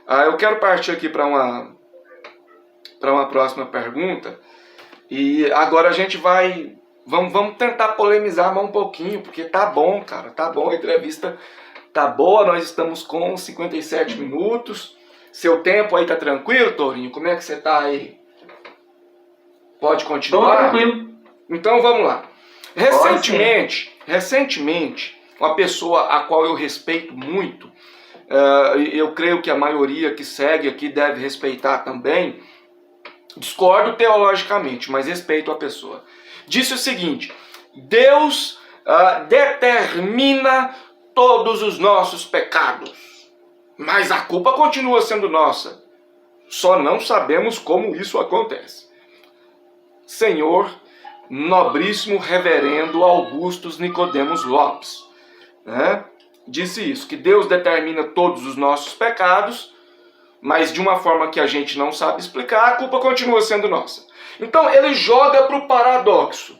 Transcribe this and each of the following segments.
Eu quero partir aqui para uma próxima pergunta. E agora a gente vai... Vamos tentar polemizar mais um pouquinho, porque tá bom, cara. Tá bom, a entrevista tá boa. Nós estamos com 57 minutos. Seu tempo aí tá tranquilo, Tourinho? Como é que você tá aí? Pode continuar? Tô tranquilo. Então vamos lá. Recentemente, uma pessoa a qual eu respeito muito, eu creio que a maioria que segue aqui deve respeitar também, discordo teologicamente, mas respeito a pessoa, disse o seguinte: Deus determina todos os nossos pecados, mas a culpa continua sendo nossa. Só não sabemos como isso acontece. Senhor Nobríssimo Reverendo Augustus Nicodemos Lopes, né, disse isso, que Deus determina todos os nossos pecados, mas de uma forma que a gente não sabe explicar, a culpa continua sendo nossa. Então ele joga para o paradoxo,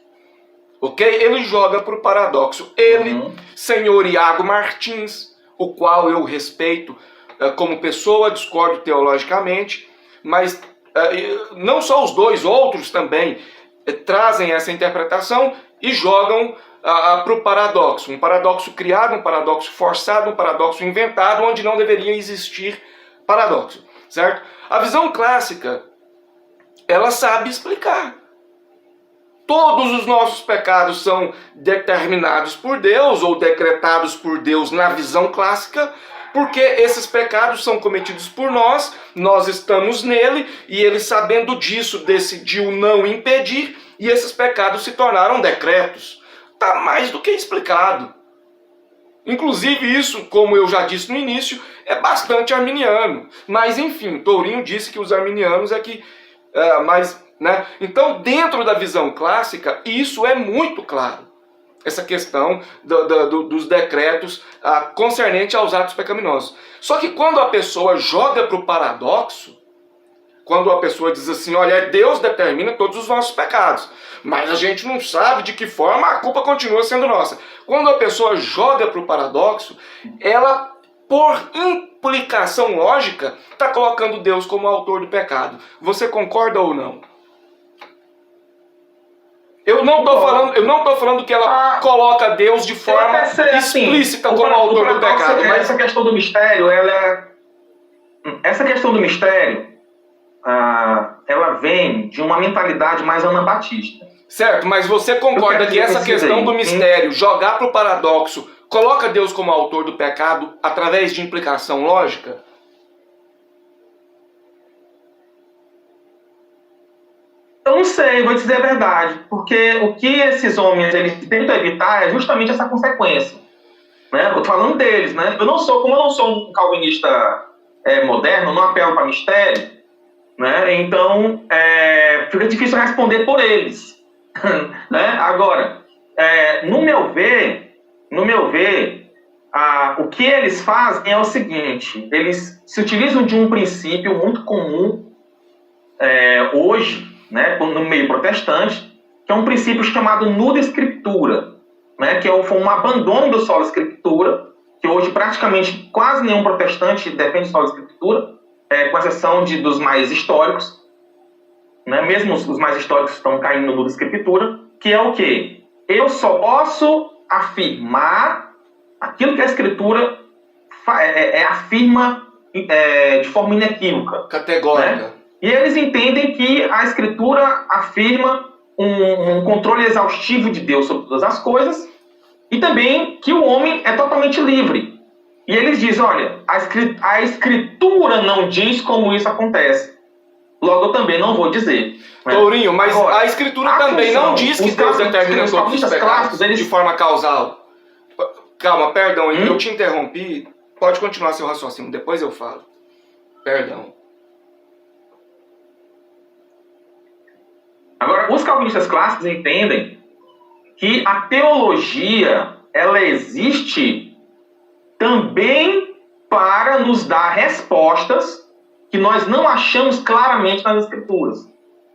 ok? Ele joga para o paradoxo. Ele, senhor Iago Martins, o qual eu respeito como pessoa, discordo teologicamente, mas não só os dois, outros também trazem essa interpretação e jogam para o paradoxo. Um paradoxo criado, um paradoxo forçado, um paradoxo inventado, onde não deveria existir paradoxo, certo? A visão clássica, ela sabe explicar. Todos os nossos pecados são determinados por Deus ou decretados por Deus na visão clássica, porque esses pecados são cometidos por nós estamos nele, e ele, sabendo disso, decidiu não impedir, e esses pecados se tornaram decretos. Está mais do que explicado. Inclusive isso, como eu já disse no início, é bastante arminiano. Mas enfim, Tourinho disse que os arminianos é que... né? Então, dentro da visão clássica, isso é muito claro. Essa questão dos decretos concernente aos atos pecaminosos. Só que quando a pessoa joga para o paradoxo, quando a pessoa diz assim, olha, Deus determina todos os nossos pecados, mas a gente não sabe de que forma a culpa continua sendo nossa. Quando a pessoa joga para o paradoxo, ela, por implicação lógica, está colocando Deus como autor do pecado. Você concorda ou não? Eu não tô falando que ela coloca Deus de forma explícita como autor do pecado. Mas essa questão do mistério, ela vem de uma mentalidade mais anabatista. Certo, mas você concorda que essa questão do mistério, jogar para o paradoxo, coloca Deus como autor do pecado através de implicação lógica? Eu não sei, vou dizer a verdade, porque o que esses homens eles tentam evitar é justamente essa consequência, né? Eu tô falando deles, né? Como eu não sou um calvinista moderno, não apelo para mistério, né? Então fica difícil responder por eles, né? Agora, no meu ver, o que eles fazem é o seguinte: eles se utilizam de um princípio muito comum hoje, né, no meio protestante, que é um princípio chamado nuda escritura, né, que foi um abandono do sola escritura, que hoje praticamente quase nenhum protestante defende sola escritura, com exceção dos mais históricos, né, mesmo os mais históricos estão caindo no nuda escritura, que é o quê? Eu só posso afirmar aquilo que a escritura afirma de forma inequívoca, categórica, né? E eles entendem que a Escritura afirma um controle exaustivo de Deus sobre todas as coisas e também que o homem é totalmente livre. E eles dizem, olha, a Escritura não diz como isso acontece. Logo, eu também não vou dizer. Né? Tourinho, mas agora, a Escritura também não diz que Deus determina todos os pecados de forma causal. Calma, perdão, eu te interrompi. Pode continuar seu raciocínio, depois eu falo. Perdão. Agora, os calvinistas clássicos entendem que a teologia, ela existe também para nos dar respostas que nós não achamos claramente nas Escrituras,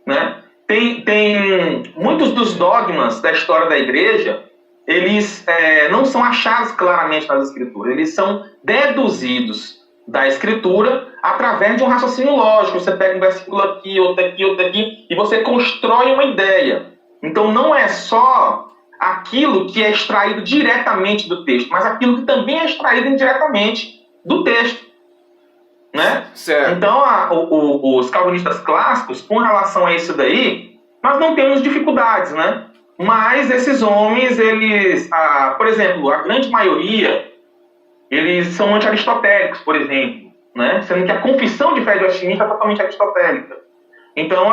né? Tem muitos dos dogmas da história da igreja, eles não são achados claramente nas Escrituras, eles são deduzidos da Escritura através de um raciocínio lógico. Você pega um versículo aqui, outro aqui, outro aqui, e você constrói uma ideia. Então não é só aquilo que é extraído diretamente do texto, mas aquilo que também é extraído indiretamente do texto. Né? Certo. Então, os calvinistas clássicos, com relação a isso daí, nós não temos dificuldades, né? Mas esses homens, eles, por exemplo, a grande maioria, eles são anti-aristotélicos, por exemplo, né? Sendo que a confissão de fé de Westminster é totalmente aristotélica. Então,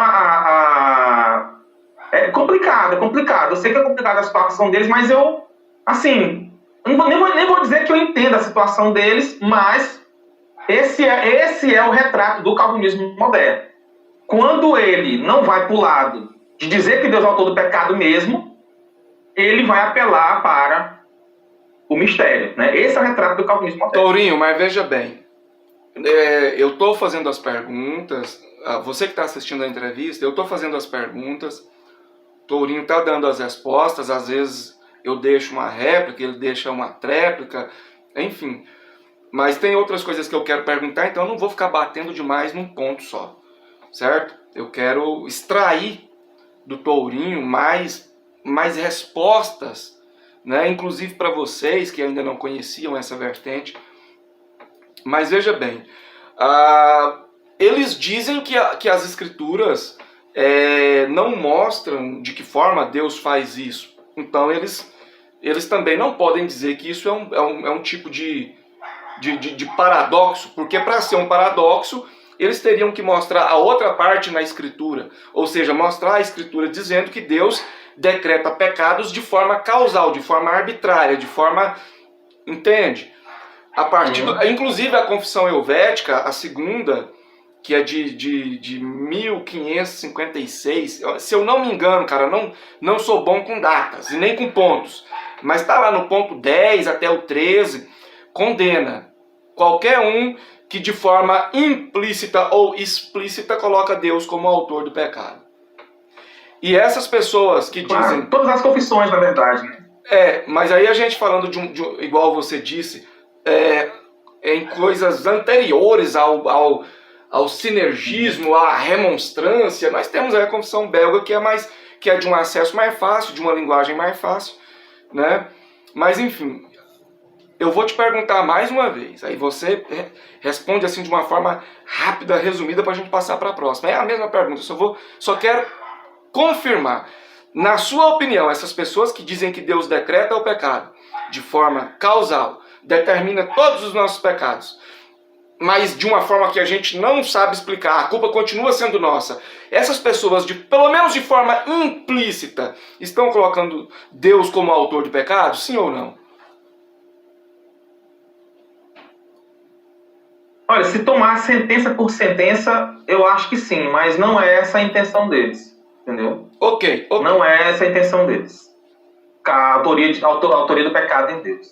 é complicado, é complicado. Eu sei que é complicada a situação deles, mas eu, assim, nem vou dizer que eu entendo a situação deles, mas esse é o retrato do calvinismo moderno. Quando ele não vai para o lado de dizer que Deus é o autor do pecado mesmo, ele vai apelar para o mistério, né? Esse é o retrato do calvinismo moderno. Tourinho, mas veja bem, eu estou fazendo as perguntas, você que está assistindo a entrevista, eu estou fazendo as perguntas, Tourinho está dando as respostas, às vezes eu deixo uma réplica, ele deixa uma tréplica, enfim. Mas tem outras coisas que eu quero perguntar, então eu não vou ficar batendo demais num ponto só, certo? Eu quero extrair do Tourinho mais respostas, né? Inclusive para vocês que ainda não conheciam essa vertente. Mas veja bem, eles dizem que as escrituras não mostram de que forma Deus faz isso. Então eles também não podem dizer que isso é um tipo de paradoxo, porque para ser um paradoxo, eles teriam que mostrar a outra parte na Escritura, ou seja, mostrar a Escritura dizendo que Deus decreta pecados de forma causal, de forma arbitrária, de forma... Entende? A partir inclusive a Confissão Helvética, a segunda, que é de 1556, se eu não me engano, cara, não sou bom com datas e nem com pontos, mas está lá no ponto 10 até o 13, condena qualquer um que de forma implícita ou explícita coloca Deus como autor do pecado. E essas pessoas que dizem... Todas as confissões, na verdade. Mas aí a gente falando igual você disse, em coisas anteriores ao sinergismo, à remonstrância, nós temos aí a confissão belga que é de um acesso mais fácil, de uma linguagem mais fácil, né? Mas enfim... Eu vou te perguntar mais uma vez, aí você responde assim de uma forma rápida, resumida, para a gente passar para a próxima. É a mesma pergunta, só quero confirmar. Na sua opinião, essas pessoas que dizem que Deus decreta o pecado de forma causal, determina todos os nossos pecados, mas de uma forma que a gente não sabe explicar, a culpa continua sendo nossa. Essas pessoas, pelo menos de forma implícita, estão colocando Deus como autor de pecado, sim ou não? Olha, se tomar sentença por sentença, eu acho que sim, mas não é essa a intenção deles, entendeu? Ok. Não é essa a intenção deles. A autoria do pecado em Deus.